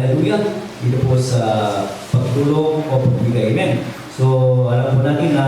Hallelujah! Dito po sa pagtulong o pagbigay. Amen. So, alam po natin na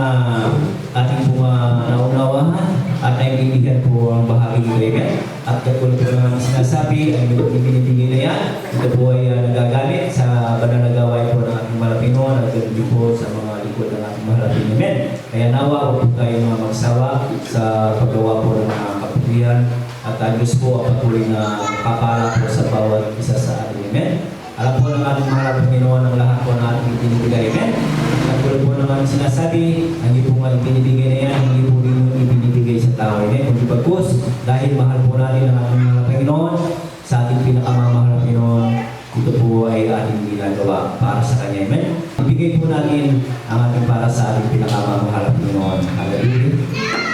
ating po naunawahan at naiintindihan po ang bahagi ng Amen. At katulad po ng sinasabi, ang ibinibigay na yan, ito po ay nagagamit sa banal na gawain po ng ating Malapinon at ganoon po sa mga likod ng ating Malapin. Amen. Kaya nawa, huwag po tayo mga magsawa sa paggawa po ng mga kapurihan at ang Diyos po ang patuloy na kakala po sa bawat isa sa atin. Amen. Alam po ng ating mahal at Panginoon ang lahat po na ating ibinibigay. Amen. Katulad po naman sinasabi, hindi po nga ibinibigay na yan, hindi po rin yung ibinibigay sa tao. Amen. Kundi bagkus, dahil mahal po natin ang ating mahal Panginoon, sa ating pinakamamahal na Panginoon, ito po ay ating ginagawa para sa Kanya. Amen. Ibigay po natin ang ating para sa ating pinakamamahal na Panginoon. Hallelujah.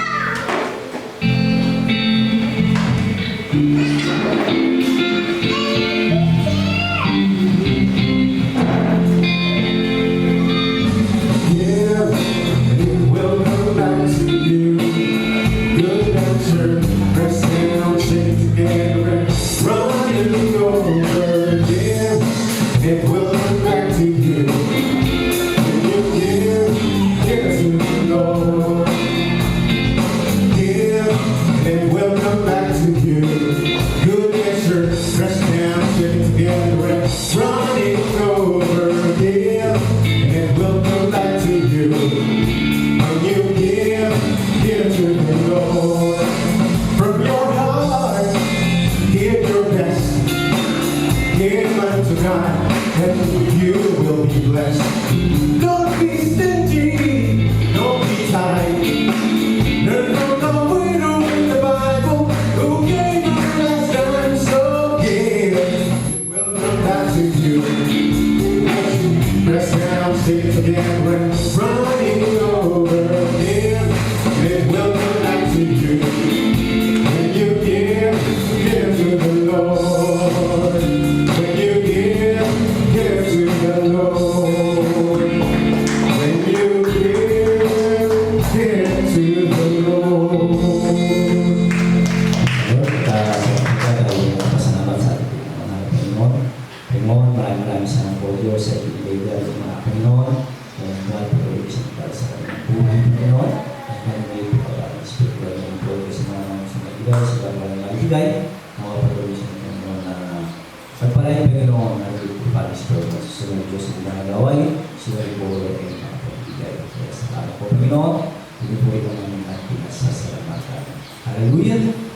And you will be blessed. Don't be stingy, don't be tight. Learn from the widow in the Bible who gave her last dime, so give. It will come back to you. Press down, stick again when running over again. It will come back to you. When you give to the Lord. When you give to the Lord. When you give to the Lord. Pasalamat sa ating mga Panginoon. Panginoon, maraming salamat po Diyos sa ibigay ng mga Panginoon. Kaya mga patuloy sa para sa kanyang buhay, Panginoon. At kanyang may spiritual ng po sa mga ibigay, sa mga ibigay. Mga patuloy sa Panginoon na pagpalain Panginoon na para sa susunod Diyos sa mga gaway, sila po ay mga pagbigay. Kaya sa alam po Panginoon, hindi po ito namin ang pinasasalamatan. Hallelujah!